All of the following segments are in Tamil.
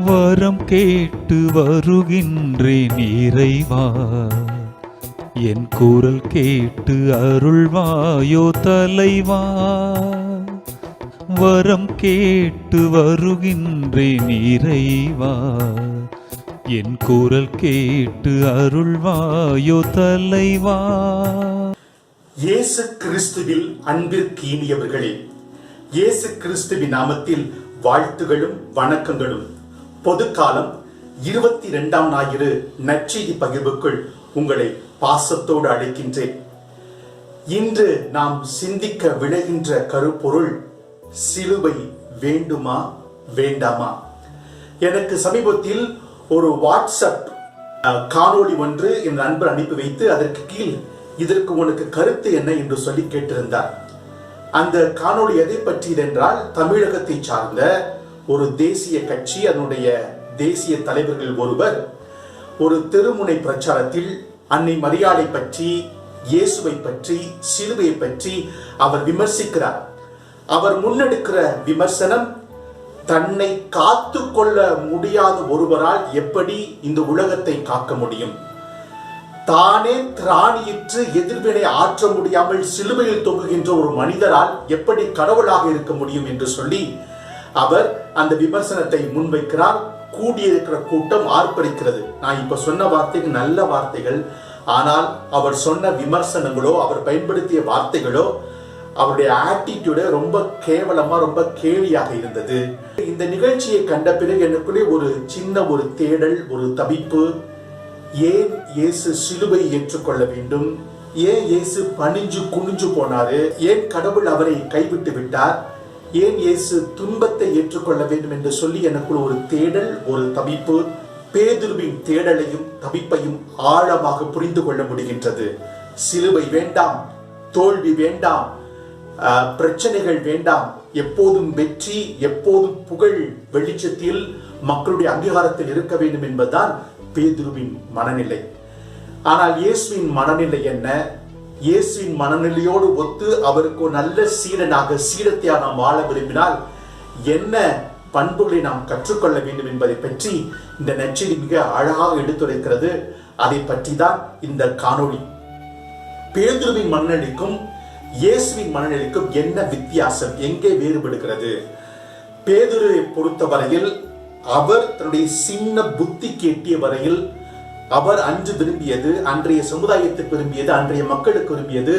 வரம் கேட்டு வருகின்றேன் இறைவா, என் குரல் கேட்டு அருள்வாயோ தலைவா. வரம் கேட்டு வருகின்றேன் இறைவா, என் குரல் கேட்டு அருள்வாயோ தலைவா. இயேசு கிறிஸ்துவில் அன்பிற்கினியவர்களே, இயேசு கிறிஸ்துவின் நாமத்தில் வாழ்த்துகளும் வணக்கங்களும். பொதுக்காலம் 22ஆம் ஞாயிறு நற்செய்தி பகிர்வுக்குள் உங்களை பாசத்தோடு அழைக்கின்றேன். இன்று நாம் சிந்திக்க விளைகின்ற கருப்பொருள் சிலுவை வேண்டுமா வேண்டாமா. எனக்கு சமீபத்தில் ஒரு வாட்ஸ்அப் காணொளி ஒன்று என் நண்பர் அனுப்பி வைத்து அதற்கு கீழ் இதற்கு உனக்கு கருத்து என்ன என்று சொல்லி கேட்டிருந்தார். அந்த காணொளி எதை பற்றியது என்றால், தமிழகத்தை சார்ந்த ஒரு தேசிய கட்சி, அதனுடைய தேசிய தலைவர்கள் ஒருவர் ஒரு தெருமுனை பிரச்சாரத்தில் அன்னை மரியாளை பற்றி, இயேசுவை பற்றி, சிலுவையை பற்றி அவர் விமர்சிக்கிறார். அவர் முன்னெடுக்கிற விமர்சனம், தன்னை காத்து கொள்ள முடியாத ஒருவரால் எப்படி இந்த உலகத்தை காக்க முடியும், தானே திராணியிற்று எதிர்வினை ஆற்ற முடியாமல் சிலுவையில் தொங்குகின்ற ஒரு மனிதரால் எப்படி கடவுளாக இருக்க முடியும் என்று சொல்லி அவர் அந்த விமர்சனத்தை முன்வைக்கிறார். கூடியிருக்கிற கூட்டம் ஆர்ப்பரிக்கிறது. நான் இப்ப சொன்ன வார்த்தைகள் நல்ல வார்த்தைகள், ஆனால் அவர் சொன்ன விமர்சனங்களோ, அவர் பயன்படுத்திய வார்த்தைகளோ, அவருடைய ஆட்டிடியூட ரொம்ப கேவலமா, ரொம்ப கேலியாக இருந்தது. இந்த நிகழ்ச்சியை கண்ட பிறகு எனக்குள்ளே ஒரு சின்ன ஒரு தேடல், ஒரு தவிப்பு. ஏன் இயேசு சிலுவை ஏற்றுக்கொள்ள வேண்டும்? ஏன் இயேசு பணிஞ்சு குனிஞ்சு போனாரு? ஏன் கடவுள் அவரை கைவிட்டு விட்டார்? ஏன் இயேசு துன்பத்தை ஏற்றுக்கொள்ள வேண்டும் என்று சொல்லி எனக்குள்ள ஒரு தேடல், ஒரு தவிப்பு. பேதுருவின் தேடலையும் தவிப்பையும் ஆழமாக புரிந்து கொள்ள முடிகின்றது. சிலுவை வேண்டாம், தோல்வி வேண்டாம், பிரச்சனைகள் வேண்டாம், எப்போதும் வெற்றி, எப்போதும் புகழ் வெளிச்சத்தில் மக்களுடைய அங்கீகாரத்தில் இருக்க வேண்டும் என்பதுதான் பேதுருவின் மனநிலை. ஆனால் இயேசுவின் மனநிலை என்ன? இயேசுவின் மனநிலையோடு ஒத்து அவருக்கு நல்ல சீடனாக, சீடத்தையாக நாம் வாழ விரும்பினால் என்ன பண்புகளை நாம் கற்றுக்கொள்ள வேண்டும் என்பதை பற்றி இந்த நற்செய்தி மிக அழகாக எடுத்துரைக்கிறது. அதை பற்றி தான் இந்த காணொளி. பேதுருவின் மனநிலைக்கும் இயேசுவின் மனநிலைக்கும் என்ன வித்தியாசம், எங்கே வேறுபடுகிறது? பேதுருவை பொறுத்தவரையில் அவர் தன்னுடைய சின்ன புத்திக்கு எட்டிய வரையில் அவர் அன்று விரும்பியது, அன்றைய சமுதாயத்துக்கு விரும்பியது, அன்றைய மக்களுக்கு விரும்பியது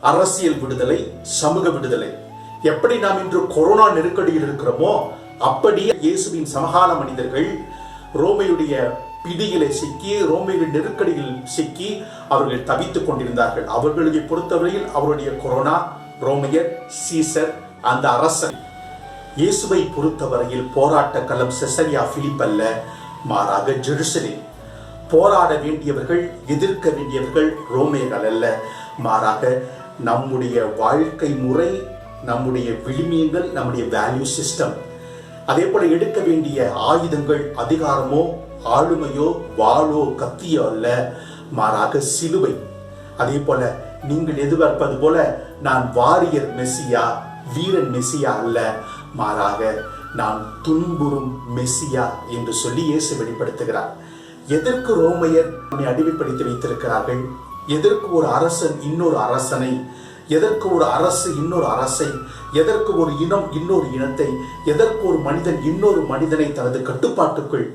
அரசியல் விடுதலை, சமூக விடுதலை. எப்படி நாம் இன்று கொரோனா நெருக்கடியில் இருக்கிறோமோ அப்படியே இயேசுவின் சமகால மனிதர்கள் ரோமையுடைய பிடியிலே சிக்கி, ரோமையுடைய நெருக்கடியில் சிக்கி அவர்கள் தவித்துக் கொண்டிருந்தார்கள். அவர்களை பொறுத்தவரையில் அவருடைய கொரோனா, ரோமையர், சீசர், அந்த அரசன். இயேசுவை பொறுத்தவரையில் போராட்ட களம் செசரியா பிலிப் அல்ல, மாறாக ஜெருசலேம். போராட வேண்டியவர்கள், எதிர்க்க வேண்டியவர்கள் ரோமையர்கள் அல்ல, மாறாக நம்முடைய வாழ்க்கை முறை, நம்முடைய விழுமியங்கள், நம்முடைய வேல்யூ சிஸ்டம். அதே போல எடுக்க வேண்டிய ஆயுதங்கள் அதிகாரமோ, ஆளுமையோ, வாளோ, கத்தியோ அல்ல, மாறாக சிலுவை. அதே போல நீங்கள் எதிர்பார்ப்பது போல நான் வாரியர் மெசியா, வீரன் மெசியா அல்ல, மாறாக நான் துன்புறும் மெசியா என்று சொல்லி இயேசு வெளிப்படுத்துகிறார். எதற்கு ரோமையர் அடிமைப்படுத்தி வைத்திருக்கிறார்கள்? எதற்கு ஒரு அரசன் இன்னொரு அரசனை, எதற்கு ஒரு அரசு இன்னொரு அரசை, எதற்கு ஒரு இனம் இன்னொரு இனத்தை, எதற்கு ஒரு மனிதன் இன்னொரு மனிதனை தனது கட்டுப்பாட்டுக்குள்,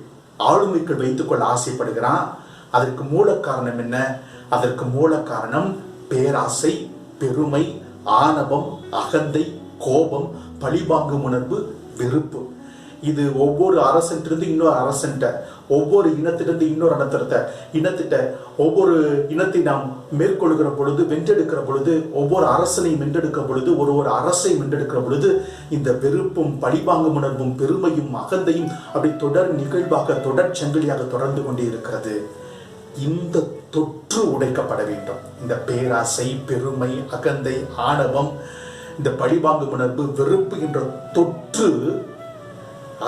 ஆளுமைக்குள் வைத்துக் கொள்ள ஆசைப்படுகிறான்? அதற்கு மூல காரணம் என்ன? அதற்கு மூல காரணம் பேராசை, பெருமை, ஆணவம், அகந்தை, கோபம், பழிவாங்கும் உணர்வு, வெறுப்பு. இது ஒவ்வொரு அரசன்றிருந்து இன்னொரு அரசன்ட்ட, ஒவ்வொரு இனத்திலிருந்து இன்னொரு இனத்திட்ட, ஒவ்வொரு இனத்தை நாம் மேற்கொள்கிற பொழுது, வென்றெடுக்கிற பொழுது, ஒவ்வொரு அரசனையும் வென்றெடுக்கிற பொழுது, ஒரு அரசை வென்றெடுக்கிற பொழுது இந்த வெறுப்பும், பழிவாங்கும் உணர்வும், பெருமையும், அகந்தையும் அப்படி தொடர் நிகழ்வாக, தொடர் சங்கிலியாக தொடர்ந்து கொண்டே இருக்கிறது. இந்த தொற்று உடைக்கப்பட வேண்டும். இந்த பேராசை, பெருமை, அகந்தை, ஆணவம், இந்த பழிவாங்கும் உணர்வு, வெறுப்பு என்ற தொற்று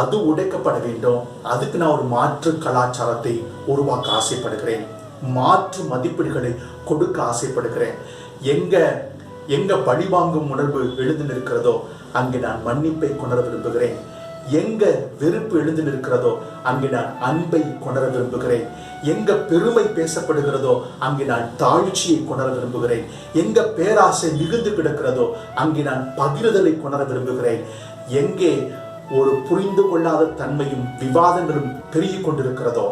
அது உடைக்கப்பட வேண்டும். அதுக்கு நான் ஒரு மாற்று கலாச்சாரத்தை உருவாக்க ஆசைப்படுகிறேன். மாற்று மதிப்பீடுகளை கொடுக்க ஆசைப்படுகிறேன். எங்க பழிவாங்கும் உணர்வு எழுந்து நிற்கிறதோ அங்கே நான் மன்னிப்பை கொணர விரும்புகிறேன். எங்க வெறுப்பு எழுந்து நிற்கிறதோ அங்கே நான் அன்பை கொணர விரும்புகிறேன். எங்க பெருமை பேசப்படுகிறதோ அங்கே நான் தாழ்ச்சியை கொணர விரும்புகிறேன். எங்க பேராசை மிகுந்து கிடக்கிறதோ அங்கே நான் பகிர்தலை கொணர விரும்புகிறேன். எங்கே ஒரு புரிந்து கொள்ளாத தன்மையும் விவாதங்களும் பெருகிக் கொண்டிருக்கிறதோ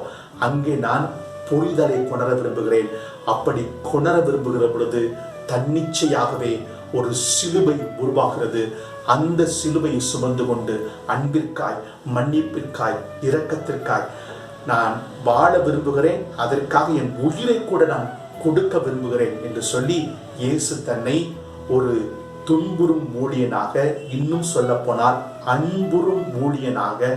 அங்கே நான் புரிதலை கொணர விரும்புகிறேன். அப்படி கொணர விரும்புகிற பொழுது தன்னிச்சையாகவே ஒரு சிலுவை உருவாகிறது. அந்த சிலுவையை சுமந்து கொண்டு அன்பிற்காய், மன்னிப்பிற்காய், இரக்கத்திற்காய் நான் வாழ விரும்புகிறேன். அதற்காக என் உயிரை கூட நான் கொடுக்க விரும்புகிறேன் என்று சொல்லி இயேசு தன்னை ஒரு துன்புறும் ஊழியனாக, இன்னும் சொல்ல போனால் அன்புறும் ஊழியனாக,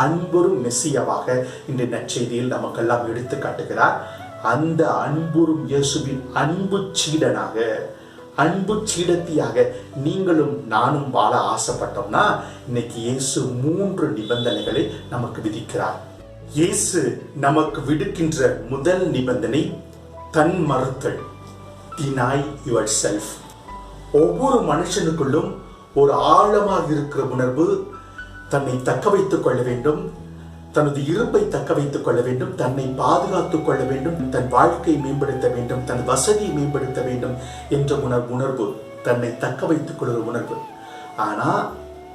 அன்புறும் மெசியாவாக இந்த நற்செய்தியில் நமக்கெல்லாம் எடுத்து காட்டுகிறார். அந்த அன்புறும் இயேசுவின் அன்பு சீடனாக, அன்பு சீடத்தியாக நீங்களும் நானும் வாழ ஆசைப்பட்டோம்னா இன்னைக்கு இயேசு 3 நிபந்தனைகளை நமக்கு விதிக்கிறார். இயேசு நமக்கு விடுக்கின்ற முதல் நிபந்தனை தன் மறுத்தல், deny yourself. ஒவ்வொரு மனுஷனுக்குள்ளும் ஒரு ஆழமாக இருக்கிற உணர்வு தன்னை தக்க வைத்துக் கொள்ள வேண்டும், தனது இருப்பை தக்க வைத்துக் கொள்ள வேண்டும், தன்னை பாதுகாத்துக் கொள்ள வேண்டும், தன் வாழ்க்கையை மேம்படுத்த வேண்டும், தன் வசதியை மேம்படுத்த வேண்டும் என்ற உணர்வு, தன்னை தக்க வைத்துக் கொள்கிற உணர்வு. ஆனா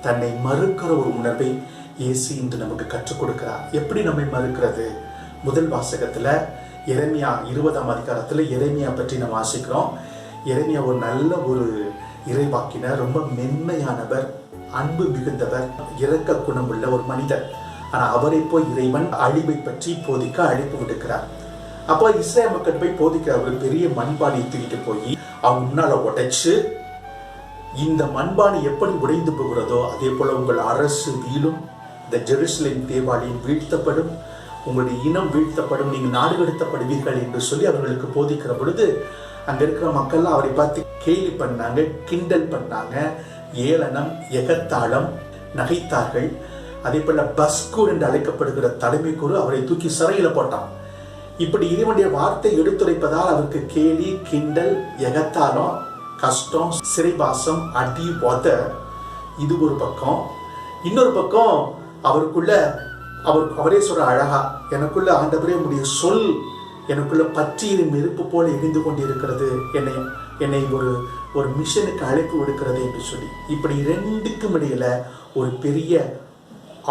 தன்னை மறுக்கிற ஒரு உணர்வை இயேசு இன்று நமக்கு கற்றுக் கொடுக்கிறார். எப்படி நம்மை மறுக்கிறது? முதல் வாசகத்துல எரேமியா 20ஆம் அதிகாரத்துல எரேமியா பற்றி நம்ம வாசிக்கிறோம். எரேமியா ஒரு நல்ல ஒரு இறைவாக்கினர், ரொம்ப மென்மையானவர், அன்பு மிகுந்தவர், இரக்க குணமுள்ள ஒரு மனிதர். ஆனா அவரை போய் இறைவன் அழிவை பற்றி போதிக்க அழைப்பு விடுக்கிறார். அப்போ இஸ்ரேல் மக்கள் போய் போதிக்கிற ஒரு பெரிய மண்பானையை தூக்கிட்டு போய் அவங்க முன்னால உடைச்சு, இந்த மண்பானை எப்படி உடைந்து போகிறதோ அதே போல உங்கள் அரசு வீழும், இந்த ஜெருசலேம் தேவாலயம் வீழ்த்தப்படும், உங்களுடைய இனம் வீழ்த்தப்படும், நீங்க நாடு கடத்தப்படுவீர்கள் என்று சொல்லி அவர்களுக்கு போதிக்கிற பொழுது அங்க இருக்கிற மக்கள் அவரை பார்த்து கேலி பண்ணாங்க, கிண்டல் பண்ணாங்க, ஏளனம், எகத்தாளம், நகைத்தார்கள். அதே போல பஸ்கூர் என்று அழைக்கப்படுகிற தலைமை குரு அவரை தூக்கி சிறையில போட்டான். இப்படி இறைவனுடைய வார்த்தை எடுத்துரைப்பதால் அவருக்கு கேலி, கிண்டல், எகத்தாளம், கஷ்டம், சிறைவாசம், அடி, உத. இது ஒரு பக்கம். இன்னொரு பக்கம் அவருக்குள்ள அவரே சொல்ற அழகா, எனக்குள்ள ஆண்டவரே உடைய சொல் எனக்குள்ள பற்றியின் நெருப்பு போல எரிந்து கொண்டிருக்கிறது, என்னை ஒரு மிஷனுக்கு அழைப்பு விடுக்கிறது என்று சொல்லி. இப்படி 2க்கும் இடையில ஒரு பெரிய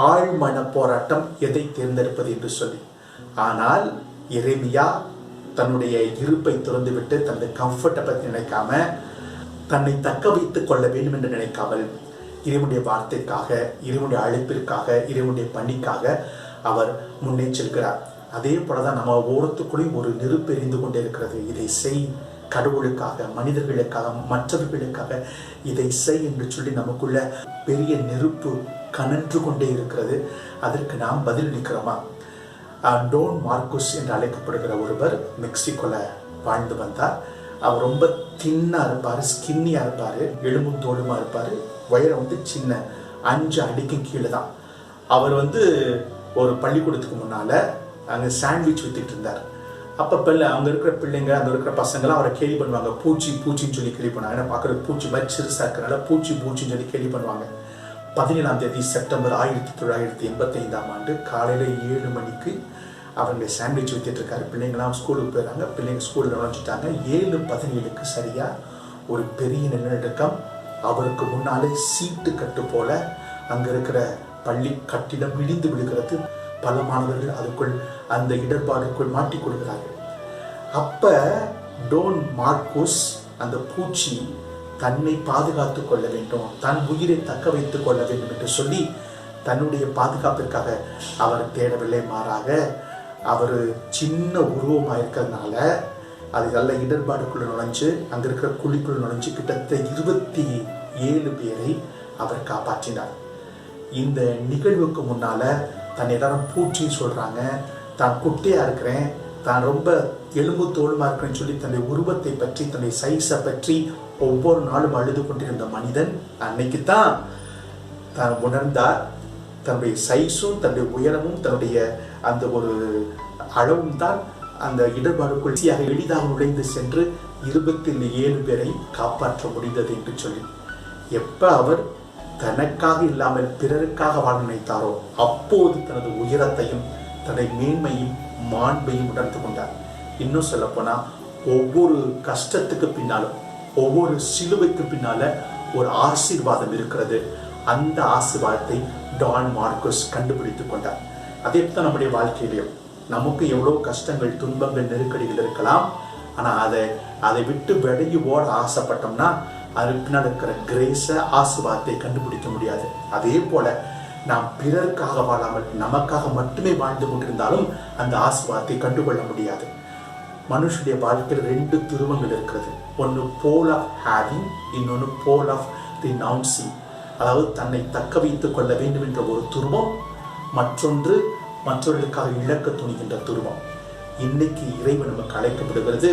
ஆழ்மன போராட்டம், எதை தேர்ந்தெடுப்பது என்று சொல்லி. ஆனால் எரேமியா தன்னுடைய இருப்பை திறந்துவிட்டு தன்னுடைய கம்ஃபர்ட்டை பற்றி நினைக்காம, தன்னை தக்க வைத்துக் கொள்ள வேண்டும் என்று நினைக்காமல், இறைவனுடைய வார்த்தைக்காக, இறைவனுடைய அழைப்பிற்காக, இறைவனுடைய பணிக்காக அவர் முன்னே செல்கிறார். அதே போலதான் நம்ம ஒவ்வொருத்துக்குள்ளேயும் ஒரு நெருப்பு எரிந்து கொண்டே இருக்கிறது. இதை செய், கடவுளுக்காக, மனிதர்களுக்காக, மற்றவர்களுக்காக இதை செய் என்று சொல்லி நமக்குள்ள பெரிய நெருப்பு கனன்று கொண்டே இருக்கிறது. அதற்கு நாம் பதிலளிக்கிறோமா? டோன் மார்க்குஸ் என்று அழைக்கப்படுகிற ஒருவர் மெக்சிகோல வாழ்ந்து வந்தார். அவர் ரொம்ப தின்னா இருப்பார், ஸ்கின்னியா இருப்பார், எலும்பும் தோலுமா இருப்பார். உயரம் சின்ன 5 அடிக்கு கீழே தான். அவர் ஒரு பள்ளிக்கூடத்துக்கு முன்னால அங்கே சாண்ட்விச் வித்துட்டு இருந்தார். அப்போ அங்கே இருக்கிற பிள்ளைங்க, அங்கே இருக்கிற பசங்களாம் அவரை கேலி பண்ணுவாங்க. பூச்சின்னு சொல்லி கேலி பண்ணுவாங்க. ஏன்னா பார்க்குறது பூச்சி மாதிரி சிறுசாக இருக்கிறனால பூச்சின்னு சொல்லி கேலி பண்ணுவாங்க. 17ஆம் தேதி செப்டம்பர் 1985ஆம் ஆண்டு காலையில் 7 மணிக்கு அவங்க சாண்ட்விச் வித்துட்டு இருக்காரு. பிள்ளைங்களாம் ஸ்கூலுக்கு போயிடறாங்க. பிள்ளைங்க ஸ்கூலில் நுழைஞ்சிட்டாங்க. 7:17க்கு சரியா ஒரு பெரிய நிலநடுக்கம். அவருக்கு முன்னாலே சீட்டு கட்டு போல அங்க இருக்கிற பள்ளி கட்டிடம் இடிந்து விழுகிறது. பல மாணவர்கள் அதுக்குள், அந்த இடர்பாடுக்குள் மாட்டிக்கொள்கிறார்கள். அப்ப டோன் மார்க்குஸ், அந்த பூச்சி தன்னை பாதுகாத்துக் கொள்ள வேண்டும், தன் உயிரை தக்க வைத்துக் கொள்ள வேண்டும் என்று சொல்லி தன்னுடைய பாதுகாப்பிற்காக அவர் தேடவில்லை. மாறாக அவர் சின்ன உருவமாக இருக்கிறதுனால அது நல்ல இடர்பாடுக்குள்ள நுழைஞ்சு, அங்க இருக்கிற குழிக்குள் நுழைஞ்சு கிட்டத்தட்ட 27 பேரை அவர் காப்பாற்றினார். இந்த நிகழ்வுக்கு முன்னால தன் எல்லாரும் பூச்சின்னு சொல்றாங்க, தான் குட்டியா இருக்கிறேன், தான் ரொம்ப எலும்பு தோலுமா இருக்கிறேன்னு சொல்லி தன்னுடைய உருவத்தை பற்றி, தன்னுடைய சைஸை பற்றி ஒவ்வொரு நாளும் அழுது கொண்டிருந்த மனிதன் அன்னைக்கு தான் தான் உணர்ந்தார். தன்னுடைய சைஸும், தன்னுடைய உயரமும், தன்னுடைய அந்த ஒரு அளவும் தான் அந்த இடர்பாடுக்குள் எளிதாக நுழைந்து சென்று 27 பேரை காப்பாற்ற முடிந்தது என்று சொல்லி. எப்ப அவர் தனக்காக இல்லாமல் பிறருக்காக வாழ நினைத்தாரோ அப்போது தனது உயரத்தையும் தன்னுடைய மேன்மையும் மாண்பையும் உணர்ந்து கொண்டார். இன்னும் சொல்ல போனா ஒவ்வொரு கஷ்டத்துக்கு பின்னாலும் ஒவ்வொரு சிலுவைக்கு பின்னால ஒரு ஆசீர்வாதம் இருக்கிறது. அந்த ஆசீர்வாதத்தை டான் மார்க்கஸ் கண்டுபிடித்துக் கொண்டார். அதே தான் நம்முடைய வாழ்க்கையிலையும் நமக்கு எவ்வளவு கஷ்டங்கள், துன்பங்கள், நெருக்கடிகள் இருக்கலாம். ஆனா அதை விட்டு விலகி ஓட ஆசைப்பட்டோம்னா அதுக்கு பின்னால் இருக்கிற கிரேஸ ஆசீர்வாதத்தை கண்டுபிடிக்க முடியாது. அதே போல நாம் பிறருக்காக வாழாமல் நமக்காக மட்டுமே வாழ்ந்து கொண்டிருந்தாலும் அந்த ஆசீர்வாதத்தை கண்டுகொள்ள முடியாது. மனுஷனுடைய வாழ்க்கையில் 2 துருவங்கள் இருக்கிறது. ஒன்று போல் ஆஃப் ஹேவிங், இன்னொன்று போல் ஆஃப் ரினவுன்சிங். அதாவது தன்னை தக்க வைத்துக் கொள்ள வேண்டும் என்ற ஒரு துருவம், மற்றொன்று மற்றவர்களுக்காக இழக்க துணிகின்ற துருவம். இன்னைக்கு இறைவன் நமக்கு அழைக்கப்படுகிறது,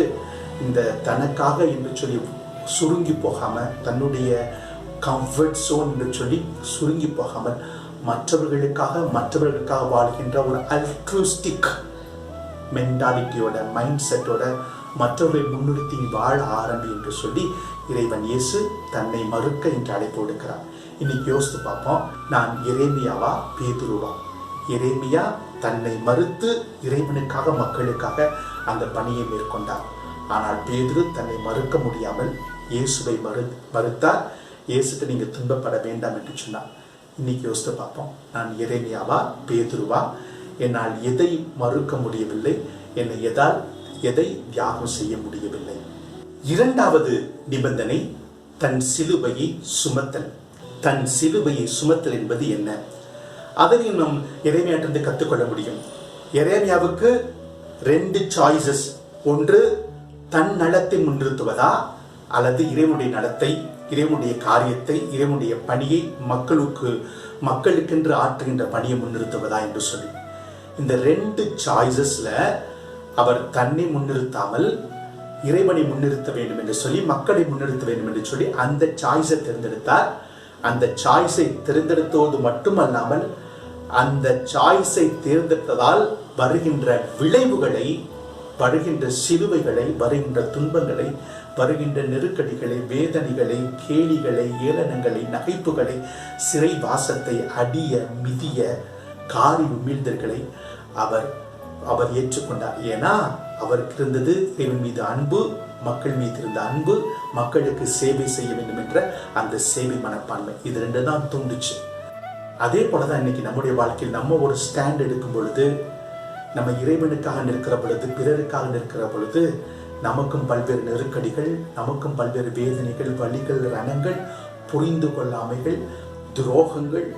இந்த தனக்காக என்று சொல்லி சுருங்கி போகாம, தன்னுடைய கம்ஃபர்ட் சோன் என்று சொல்லி சுருங்கி போகாமல் மற்றவர்களுக்காக வாழ்கின்ற ஒரு அல்ட்ருஸ்டிக் மென்டாலிட்டியோட, மைண்ட் செட்டோட மற்றவர்களை முன்னிறுத்தி வாழ ஆரம்பி என்று சொல்லி இறைவன் இயேசு தன்னை மறுக்க என்று அழைப்பு விடுக்கிறார். இன்னைக்கு யோசித்து பார்ப்போம், நான் எரேமியாவா பேதுருவா? எரேமியா தன்னை மறுத்து இறைவனுக்காக மக்களுக்காக அந்த பணியை மேற்கொண்டார். ஆனால் பேதுரு தன்னை மறுக்க முடியாமல் இயேசுவை மறுத்தார். இயேசுக்கு நீங்க துன்பப்பட வேண்டாம் என்று சொன்னார். இன்னைக்கு யோசித்து பார்ப்போம், நான் எரேமியாவா பேதுருவா? என்னால் எதை மறுக்க முடியவில்லை, என்னை எதை தியாகம் செய்ய முடியவில்லை. 2வது நிபந்தனை தன் சிலுவையை சுமத்தல். தன் சிலுவையை சுமத்தல் என்பது என்ன? அதையும் நம் எரேமியாவிலிருந்து கற்றுக்கொள்ள முடியும். எரேமியாவுக்கு 2 சாய்ஸஸ். ஒன்று தன் நலத்தை முன்னிறுத்துவதா, அல்லது இறைவனுடைய நலத்தை, இறைவனுடைய காரியத்தை, இறைவனுடைய பணியை மக்களுக்கென்று ஆற்றுகின்ற பணியை முன்னிறுத்துவதா என்று சொல்லி. இந்த 2 சாய்ஸஸ்ல அவர் தன்னை முன்னிறுத்தாமல் இறைவனை முன்னிறுத்த வேண்டும் என்று சொல்லி, மக்களை முன்னிறுத்த வேண்டும் என்று சொல்லி அந்த சாய்ஸை தேர்ந்தெடுத்தார். அந்த சாய்ஸை தேர்ந்தெடுத்தது மட்டுமல்லாமல் அந்த சாய்ஸை தேர்ந்தெடுத்ததால் வருகின்ற விளைவுகளை, வருகின்ற சிலுவைகளை, வருகின்ற துன்பங்களை, வருகின்ற நெருக்கடிகளை, வேதனைகளை, கேலிகளை, ஏளனங்களை, நகைப்புகளை, சிறை வாசத்தை, அடிய மிதிய காரி உமிழ்தல்களை அவர் ஏற்றுக்கொண்டார். ஏன்னா அவருக்கு இருந்தது இறைவன் மீது அன்பு, மக்கள் மீது இருந்த அன்பு, மக்களுக்கு சேவை செய்ய வேண்டும் என்ற அந்த சேவை மனப்பான்மை. இது 2 தான் தூண்டுச்சு. அதே போலதான் இன்னைக்கு நம்முடைய வாழ்க்கையில் நம்ம ஒரு ஸ்டாண்ட் எடுக்கும் பொழுது, நம்ம இறைவனுக்காக நிற்கிற பொழுது, பிறருக்காக நிற்கிற பொழுது நமக்கும் பல்வேறு நெருக்கடிகள், நமக்கும் பல்வேறு வேதனைகள், வலிகள், ரணங்கள், புரிந்து கொள்ளாமைகள், துரோகங்கள்,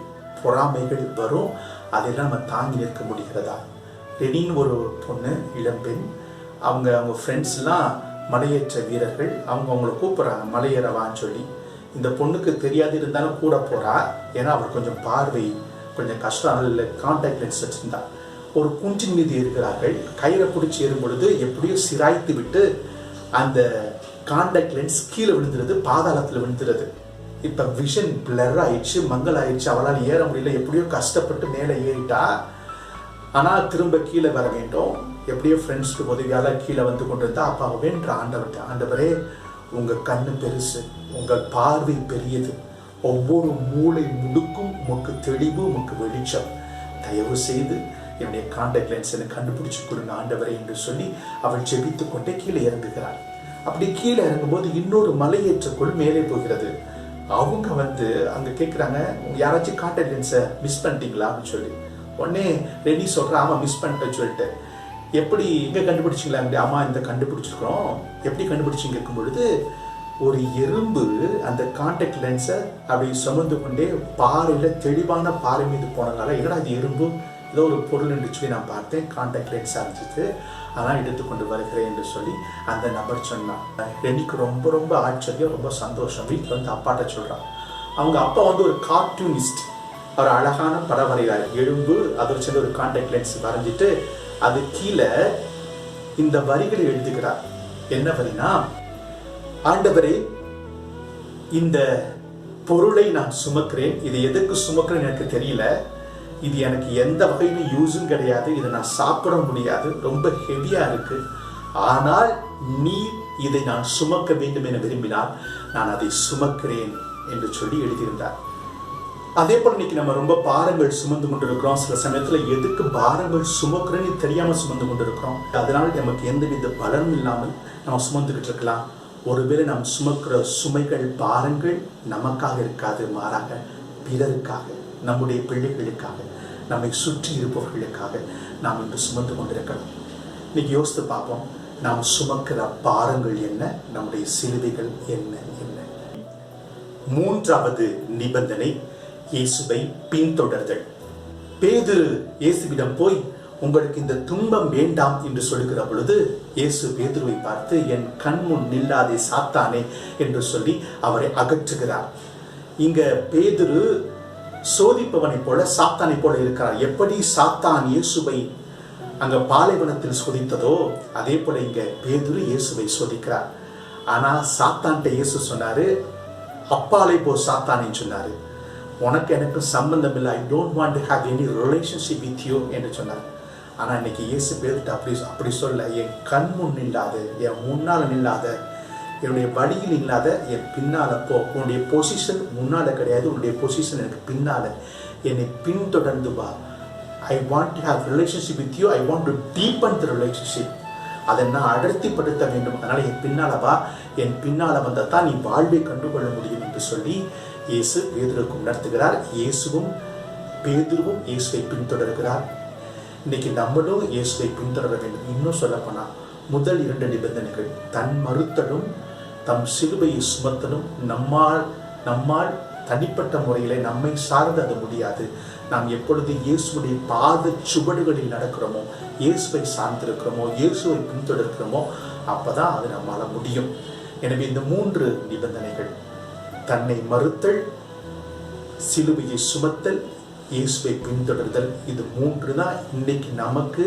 பொறாமைகள் வரும். அதெல்லாம் நம்ம தாங்கி நிற்க முடிகிறதா? ரெனின்னு ஒரு பொண்ணு, இளம்பெண், அவங்க ஃப்ரெண்ட்ஸ்லாம் மலையேற்ற வீரர்கள், அவங்கள கூப்பிட்றாங்க மலையேறவான்னு சொல்லி. இந்த பொண்ணுக்கு தெரியாது, இருந்தாலும் கூட போறா. ஏன்னா அவர் கொஞ்சம் பார்வை கொஞ்சம் கஷ்டம், அதில் கான்டாக்ட் லென்ஸ் வச்சிருந்தா. ஒரு குன்றின் மீது இருக்கிறார்கள். கயிறை பிடிச்சி ஏறும் பொழுது எப்படியோ சிராய்த்து விட்டு அந்த கான்டாக்ட் லென்ஸ் கீழே விழுந்துருது, பாதாளத்தில் விழுந்துருது. இப்போ விஷன் பிளர் ஆயிடுச்சு, மங்கள் ஆயிடுச்சு, அவளால் ஏற முடியல. எப்படியோ கஷ்டப்பட்டு மேலே ஏறிட்டா. ஆனால் திரும்ப கீழே வர வேண்டும். எப்படியோ ஃப்ரெண்ட்ஸ்க்கு உதவியால் கீழே வந்து கொண்டு இருந்தா. அப்போ வேண்ட ஆண்டவரே, உங்கள் கண்ணு பெருசு, உங்கள் பார்வை பெரியது, ஒவ்வொரு மூளை முடுக்கும் உமக்கு தெளிவு, உமக்கு வெளிச்சம், தயவு செய்து என்னுடைய கான்டாக்ட் லென்ஸ் எனக்கு கண்டுபிடிச்சு கொடுங்க ஆண்டவரே என்று சொல்லி அவள் ஜெபித்து கொண்டே கீழே இறங்குகிறாள். அப்படி கீழே இறங்கும்போது இன்னொரு மலையேற்றக்குள் மேலே போகிறது. அவங்க அங்கே கேட்குறாங்க, யாராச்சும் கான்டாக்ட் லென்ஸை மிஸ் பண்ணிட்டீங்களா அப்படின்னு சொல்லி. உடனே ரெடி சொல்கிறேன், ஆமாம் மிஸ் பண்ணிட்டேன்னு சொல்லிட்டு. எப்படி, எங்கே கண்டுபிடிச்சிங்களா? அப்படி ஆமாம் இந்த கண்டுபிடிச்சிருக்கிறோம். எப்படி கண்டுபிடிச்சிங்க இருக்கும் பொழுது ஒரு எறும்பு அந்த கான்டாக்ட் லென்ஸை அப்படி சுமந்து கொண்டே பாறையில், தெளிவான பாறை மீது போனதுனால, என்னடா இது எறும்பு, ஏதோ ஒரு பொருள் என்று சொல்லி நான் பார்த்தேன். கான்டாக்ட் லென்ஸாக இருந்துச்சு, அதான் எடுத்துக்கொண்டு வருகிறேன் என்று சொல்லி அந்த நபர் சொன்னான். ரெனிக்கு ரொம்ப ரொம்ப ஆச்சரியம், ரொம்ப சந்தோஷம். வீட்டில் அப்பாட்ட சொல்கிறான். அவங்க அப்பா ஒரு கார்ட்டூனிஸ்ட், அவர் அழகான படம் வரைகிறார். எறும்பு அதோட சேர்ந்து ஒரு கான்டாக்ட் லென்ஸ் வரைஞ்சிட்டு அது கீழே இந்த வரிகளை எழுதுகிறார். என்ன வரினா, ஆண்டவரே, இந்த பொருளை நான் சுமக்கிறேன், இது எதுக்கு சுமக்கிறேன்னு எனக்கு தெரியல, இது எனக்கு எந்த வகையிலும் யூஸும் கிடையாது, இதை நான் சாப்பிட முடியாது, ரொம்ப ஹெவியா இருக்கு, ஆனால் நீ இதை நான் சுமக்க வேண்டும் என விரும்பினால் நான் அதை சுமக்கிறேன் என்று சொல்லி எழுதியிருந்தார். அதே போல இன்னைக்கு நம்ம ரொம்ப பாரங்கள் சுமந்து கொண்டிருக்கிறோம். சில சமயத்துல எதுக்கு பாரங்கள் சுமக்கிறேன்னு தெரியாம சுமந்து கொண்டிருக்கிறோம். அதனால நமக்கு எந்தவித பலனும் இல்லாமல் நம்ம சுமந்துகிட்டு இருக்கலாம். ஒருவேளை நாம் சுமக்கிற சுமைகள், பாரங்கள் நமக்காக இருக்காது, மாறாக பிறருக்காக, நம்முடைய பிள்ளைகளுக்காக, நம்மை சுற்றி இருப்பவர்களுக்காக நாம் இன்று சுமந்து கொண்டிருக்கலாம். இன்னைக்கு யோசித்து பார்ப்போம், நாம் சுமக்கிற பாரங்கள் என்ன, நம்முடைய சிலுவைகள் என்ன என்ன. மூன்றாவது நிபந்தனை, இயேசுவை பின்தொடர்தல். பேதுரு இயேசுவிடம் போய் உங்களுக்கு இந்த துன்பம் வேண்டாம் என்று சொல்லுகிற பொழுது இயேசு பேதுருவை பார்த்து என் கண் முன் நில்லாதே சாத்தானே என்று சொல்லி அவரை அகற்றுகிறார். இங்க பேதுரு சோதிப்பவனை போல சாத்தானை போல இருக்கிறார். எப்படி சாத்தான் இயேசுவை அங்க பாலைவனத்தில் சோதித்ததோ அதே போல இங்க பேதுரு இயேசுவை சோதிக்கிறார். ஆனா சாத்தான்ட்ட இயேசு சொன்னாரு, அப்பாலே போ சாத்தானே சொன்னாரு, உனக்கு எனக்கு சம்பந்தம் இல்லை, I don't want to have any relationship with you என்று சொன்னார். ஆனா இன்னைக்கு இயேசு பேதுருட்ட அப்படி சொல்ல, என் கண் முன் நில்லாத, என் முன்னால நில்லாத, என்னுடைய வழியில் இல்லாத, என் பின்னால போ. உன்னுடைய பொசிஷன் முன்னால கிடையாது, உன்னுடைய பொசிஷன் எனக்கு பின்னால, என்னை பின்தொடர்ந்து வா. I want to have relationship with you. I want to deepen the relationship. அதை நான் அடர்த்திப்படுத்த வேண்டும். அதனால என் பின்னால வா, என் பின்னால வந்தா தான் நீ வாழ்வை கண்டுகொள்ள முடியும் என்று சொல்லி இயேசு பேதுருக்கு உணர்த்துகிறார். இயேசுவும் பேதுருவும் இயேசுவை பின்தொடர்கிறார். இன்னைக்கு நம்மளும் இயேசுவை பின்தொடர வேண்டும். இன்னும் சொல்ல போனா முதல் 2 நிபந்தனைகள், தன் மறுத்தலும் தம் சிலுவையை சுமத்தலும், நம்மால் தனிப்பட்ட முறையில நம்மை சார்ந்து அது முடியாது. நாம் எப்பொழுது இயேசுடைய பாத சுவடுகளில் நடக்கிறோமோ, இயேசுவை சார்ந்திருக்கிறோமோ, இயேசுவை பின்தொடர்கிறோமோ, அப்பதான் அது நம்மால முடியும். எனவே இந்த 3 நிபந்தனைகள், தன்னை மறுத்தல், சிலுவையை சுமத்தல், இயேசுவை பின்தொடர்தல், இது 3 தான் இன்னைக்கு நமக்கு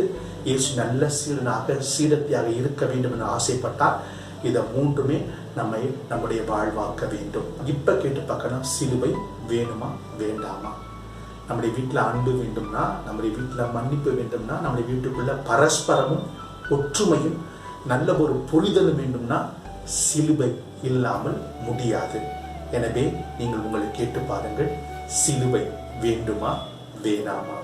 இயேசு நல்ல சீடனாக சீடத்தியாக இருக்க வேண்டும் என்று ஆசைப்பட்டால் இதை 3மே நம்முடைய வாழ்வாக்க வேண்டும். இப்ப கேட்டு பார்க்கலாம், சிலுவை வேணுமா வேண்டாமா? நம்முடைய வீட்டில் அன்பு வேண்டும்னா, நம்முடைய வீட்டில் மன்னிப்பு வேண்டும்னா, நம்முடைய வீட்டுக்குள்ள பரஸ்பரமும் ஒற்றுமையும் நல்ல ஒரு புரிதலும் வேண்டும்னா சிலுவை இல்லாமல் முடியாது. எனவே நீங்கள் உங்களை கேட்டு பாருங்கள், சிலுவை வேண்டுமா வேணாமா?